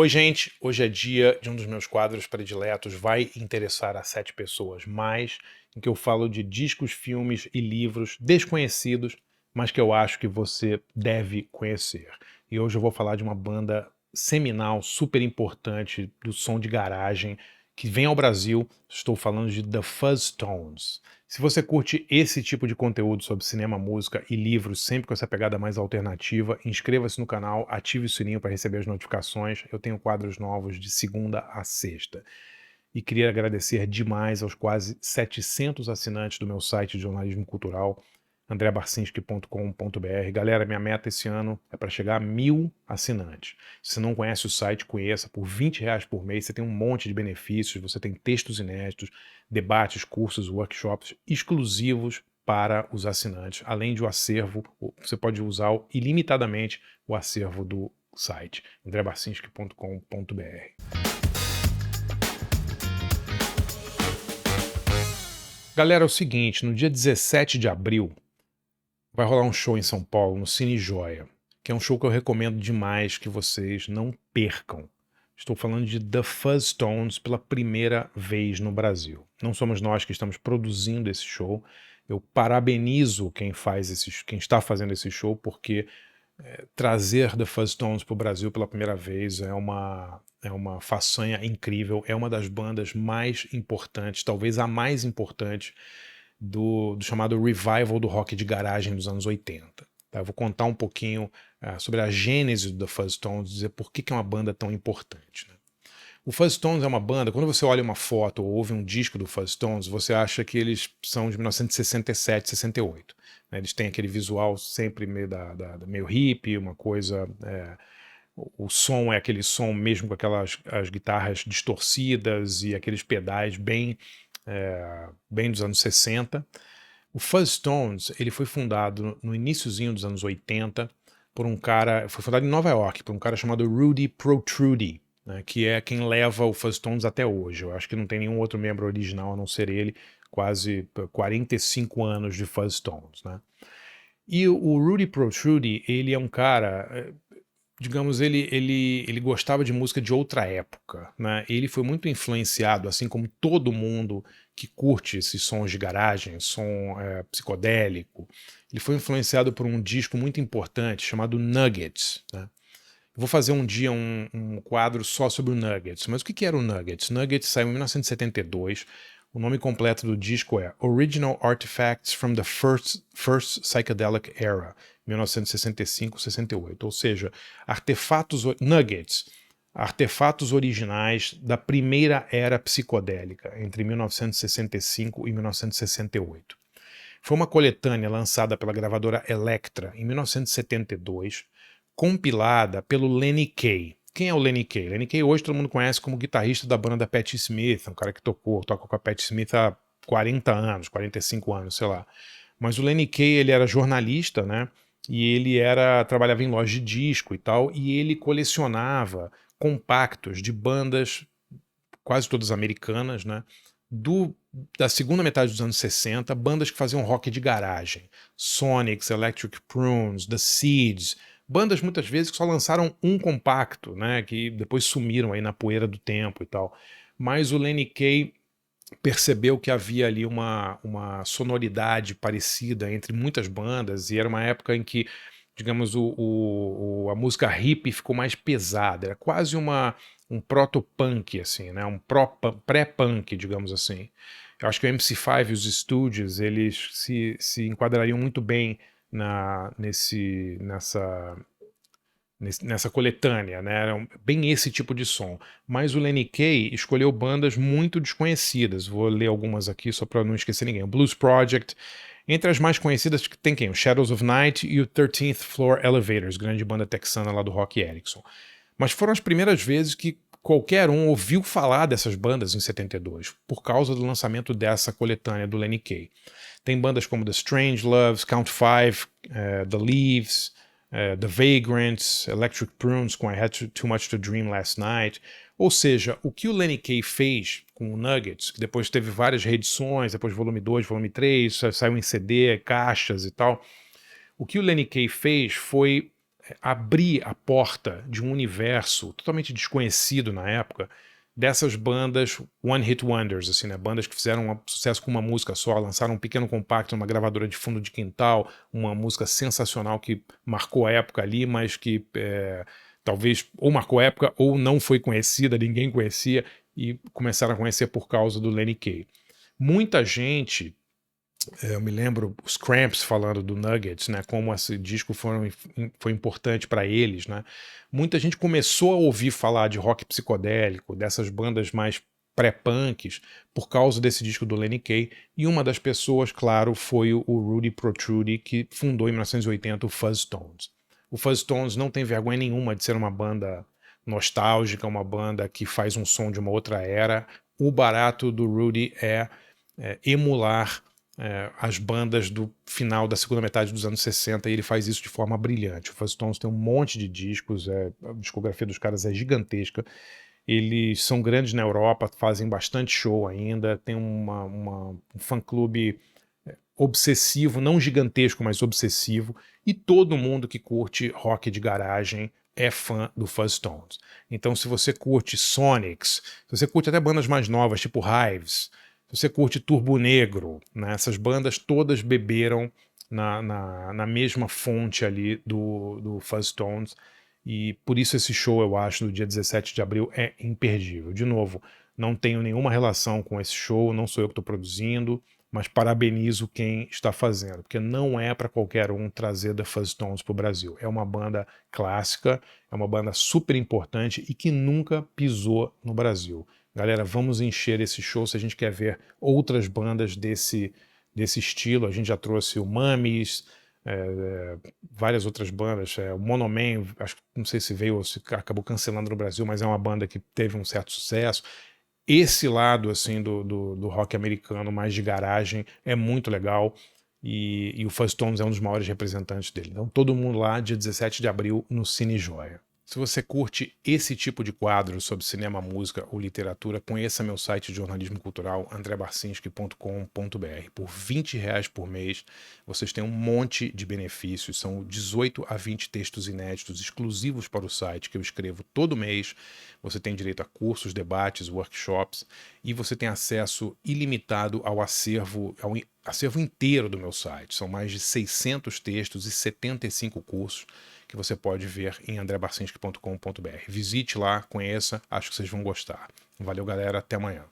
Oi, gente. Hoje é dia de um dos meus quadros prediletos, vai interessar a 7 pessoas mais, em que eu falo de discos, filmes e livros desconhecidos, mas que eu acho que você deve conhecer. E hoje eu vou falar de uma banda seminal, super importante do som de garagem, que vem ao Brasil. Estou falando de The Fuzztones. Se você curte esse tipo de conteúdo sobre cinema, música e livros, sempre com essa pegada mais alternativa, inscreva-se no canal, ative o sininho para receber as notificações. Eu tenho quadros novos de segunda a sexta. E queria agradecer demais aos quase 700 assinantes do meu site de jornalismo cultural, andreabarcinski.com.br. Galera, minha meta esse ano é para chegar a 1.000 assinantes. Se você não conhece o site, conheça. Por R$ 20 por mês você tem um monte de benefícios, você tem textos inéditos, debates, cursos, workshops exclusivos para os assinantes, além de o acervo, você pode usar ilimitadamente o acervo do site, andreabarcinski.com.br. Galera, é o seguinte, no dia 17 de abril vai rolar um show em São Paulo, no Cine Joia, que é um show que eu recomendo demais que vocês não percam. Estou falando de The Fuzztones pela primeira vez no Brasil. Não somos nós que estamos produzindo esse show. Eu parabenizo quem está fazendo esse show, porque trazer The Fuzztones para o Brasil pela primeira vez é uma façanha incrível. É uma das bandas mais importantes, talvez a mais importante, do chamado revival do rock de garagem dos anos 80. Tá? Eu vou contar um pouquinho sobre a gênese do The Fuzztones, dizer por que é uma banda tão importante. Né? O Fuzztones é uma banda, quando você olha uma foto ou ouve um disco do Fuzztones, você acha que eles são de 1967, 68. Né? Eles têm aquele visual sempre meio hippie, uma coisa... o som é aquele som mesmo com as guitarras distorcidas e aqueles pedais bem dos anos 60. O Fuzztones, ele foi fundado no iniciozinho dos anos 80 por um cara, foi fundado em Nova York, por um cara chamado Rudy Protrudy, né, que é quem leva o Fuzztones até hoje. Eu acho que não tem nenhum outro membro original a não ser ele, quase 45 anos de Fuzztones, né? E o Rudy Protrudy, ele é um cara, digamos, ele gostava de música de outra época, né? Ele foi muito influenciado, assim como todo mundo que curte esses sons de garagem, som psicodélico. Ele foi influenciado por um disco muito importante chamado Nuggets, né? Eu vou fazer um dia um quadro só sobre o Nuggets. Mas o que era o Nuggets? Nuggets saiu em 1972. O nome completo do disco é Original Artifacts from the First Psychedelic Era, 1965-68. Ou seja, Nuggets, artefatos originais da primeira era psicodélica, entre 1965 e 1968. Foi uma coletânea lançada pela gravadora Elektra em 1972, compilada pelo Lenny Kaye. Quem é o Lenny Kaye? Lenny Kaye hoje todo mundo conhece como guitarrista da banda Patti Smith, um cara que toca com a Patti Smith há 40 anos, 45 anos, sei lá. Mas o Lenny Kaye, ele era jornalista, né? E ele trabalhava em loja de disco e tal, e ele colecionava compactos de bandas quase todas americanas, né? Da segunda metade dos anos 60, bandas que faziam rock de garagem. Sonics, Electric Prunes, The Seeds, bandas muitas vezes que só lançaram um compacto, né, que depois sumiram aí na poeira do tempo e tal. Mas o Lenny Kaye percebeu que havia ali uma sonoridade parecida entre muitas bandas, e era uma época em que, digamos, a música hippie ficou mais pesada, era quase um proto-punk, assim, né? Um pré-punk, digamos assim. Eu acho que o MC5 e os Stooges, eles se enquadrariam muito bem nessa coletânea, né? Era bem esse tipo de som. Mas o Lenny Kaye escolheu bandas muito desconhecidas. Vou ler algumas aqui só para não esquecer ninguém. O Blues Project. Entre as mais conhecidas tem quem? O Shadows of Night e o 13th Floor Elevators, grande banda texana lá do Rock Erickson. Mas foram as primeiras vezes que qualquer um ouviu falar dessas bandas em 72, por causa do lançamento dessa coletânea do Lenny Kaye. Tem bandas como The Strangeloves, Count Five, The Leaves, The Vagrants, Electric Prunes com I Had Too Much to Dream Last Night. Ou seja, o que o Lenny Kaye fez com o Nuggets, que depois teve várias reedições, depois volume 2, volume 3, saiu em CD, caixas e tal. O que o Lenny Kaye fez foi abrir a porta de um universo totalmente desconhecido na época, dessas bandas One Hit Wonders, assim, né? Bandas que fizeram um sucesso com uma música só, lançaram um pequeno compacto numa gravadora de fundo de quintal, uma música sensacional que marcou a época ali, mas que talvez ou marcou a época ou não foi conhecida, ninguém conhecia, e começaram a conhecer por causa do Lenny Kaye. Muita gente, eu me lembro os Cramps falando do Nuggets, né, como esse disco foi importante para eles, né. Muita gente começou a ouvir falar de rock psicodélico, dessas bandas mais pré-punks, por causa desse disco do Lenny Kaye, e uma das pessoas, claro, foi o Rudy Protrudy, que fundou em 1980 o Fuzztones. O Fuzztones não tem vergonha nenhuma de ser uma banda nostálgica, uma banda que faz um som de uma outra era. O barato do Rudy é emular as bandas do final da segunda metade dos anos 60, e ele faz isso de forma brilhante. O Fuzztones tem um monte de discos, a discografia dos caras é gigantesca, eles são grandes na Europa, fazem bastante show ainda, tem um fã-clube obsessivo, não gigantesco, mas obsessivo, e todo mundo que curte rock de garagem é fã do Fuzztones. Então, se você curte Sonics, se você curte até bandas mais novas, tipo Hives, se você curte Turbo Negro, né, essas bandas todas beberam na mesma fonte ali do Fuzztones, e por isso esse show, eu acho, no dia 17 de abril é imperdível. De novo, não tenho nenhuma relação com esse show, não sou eu que estou produzindo, mas parabenizo quem está fazendo, porque não é para qualquer um trazer The Fuzztones para o Brasil. É uma banda clássica, é uma banda super importante e que nunca pisou no Brasil. Galera, vamos encher esse show se a gente quer ver outras bandas desse estilo. A gente já trouxe o Mummies, várias outras bandas, o Monoman, acho que não sei se veio ou se acabou cancelando no Brasil, mas é uma banda que teve um certo sucesso. Esse lado assim do rock americano mais de garagem é muito legal, e o Fuzztones é um dos maiores representantes dele. Então todo mundo lá, dia 17 de abril, no Cine Joia. Se você curte esse tipo de quadro sobre cinema, música ou literatura, conheça meu site de jornalismo cultural, andrebarcinski.com.br. Por R$ 20 por mês, vocês têm um monte de benefícios. São 18 a 20 textos inéditos exclusivos para o site que eu escrevo todo mês. Você tem direito a cursos, debates, workshops, e você tem acesso ilimitado ao acervo inteiro do meu site. São mais de 600 textos e 75 cursos que você pode ver em andrebarcinski.com.br. Visite lá, conheça, acho que vocês vão gostar. Valeu, galera, até amanhã.